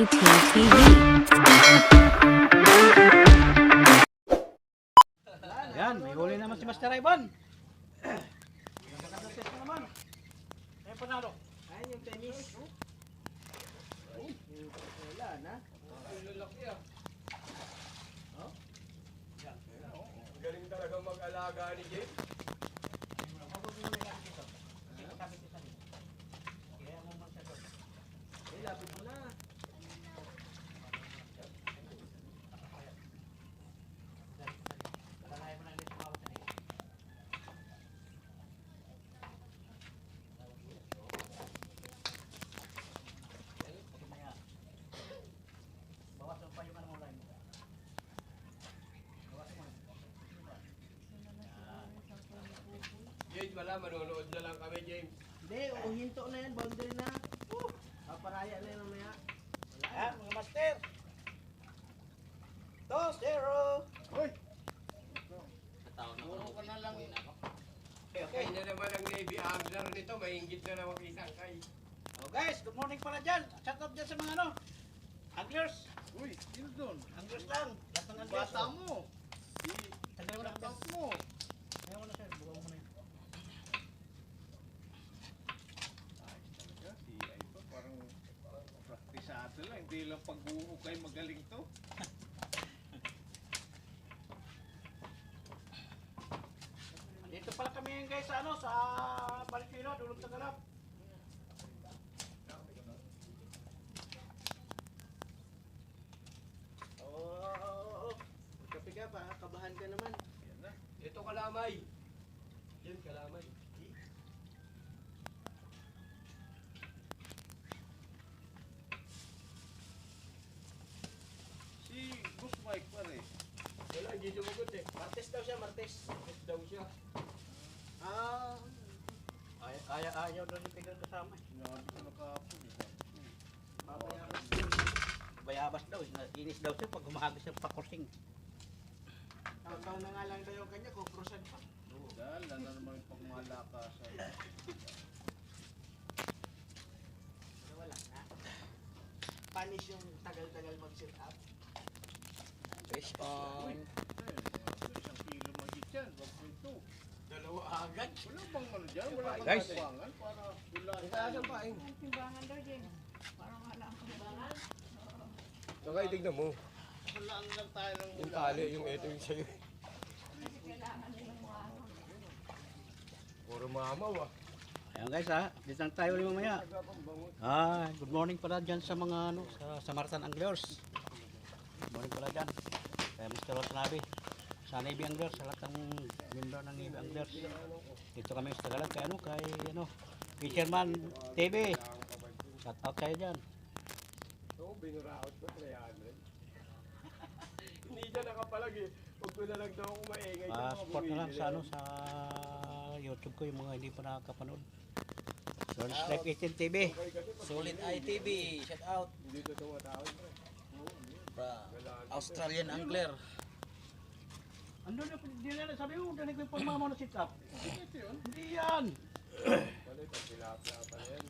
TV. Yan, may huli naman si Master Ivan. Nakatest na naman. Ay, panalo. Ayun yung tennis. Wala na. Galing talaga mag-alaga ni James. Lapit mo na. James, wala, manonood na lang kami, James. Hindi, hinto na yan. Boundary na. Paparaya na yan mamaya. Yan, mga Master. 2-0. Hoy! Puro ka na lang. Okay na naman ang Navy Angler nito, mahingit na naman isang kay. Oh guys, good morning pala dyan. Shout out dyan sa mga ano. Anglers. Uy, sino doon? Anglers lang. Lahat ng anglers. Bata mo. Tagal mo na. Bata mo. Ayaw mo na sir. Bukaw mo na yun. Si ay pa parang praktisado lang, hindi lang pag-uukay magaling to. Dito pala kami ngayon guys sa ano, sa Balpino, Dulog Tagalap. Oo. Kape ka pa, kabahan ka naman. Yan na. Ito kalamay. Yan, kalamay. Si Boss Mike pare. Wala, hindi sumagot eh. Martes daw siya, Martes. Yes daw siya. Ah, Ayaw daw ni Pegang kasama. Sinabi ko na kahapon. pabayabas. Bayabas daw. Inis daw siya pag humahagis siya pakursing. Taon-taon na nga lang daw yung kanya, kukrusan pa. Dahil na naman yung pagmalakasan. Wala na. Punish yung tagal-tagal mag-sit up. Fish Uy, isang kilo magit yan, 1.2. Dalawa agad. Wala bang ano dyan? Wala bang Guys. katubangan para wala Saan pa eh? Timbangan daw, James. Parang wala akong timbangan. Saka tignan mo. Walaan lang tayo ng Yung tali, yung ito yung sa'yo. Kasi kailangan nilang mga ano. Puro mamaw ah. Ayan guys ha, dito lang tayo ulit mamaya. Good morning pala dyan sa mga ano, sa Samartan Anglers. Good morning pala dyan. Kaya Mr. Watanabe. Sa Navy Anglers, sa lahat ng member ng Navy Anglers. Dito kami sa Tagalog kay ano, Fisherman TV. Shout out kayo dyan. Oo, binuraot ko 300. Hindi dyan nakapalag eh. Huwag ko na lang daw kung maingay. Support na lang sa ano, sa YouTube ko yung mga hindi pa nakakapanood. Lord's Life 18 TV. Solid ITV, shout out. Hindi ko tumatawag. Australian Angler. Andun na, hindi na sabi mo, dali ko yung pagmamaw na sit up. Hindi yan. Palit ang tilapia pa yan.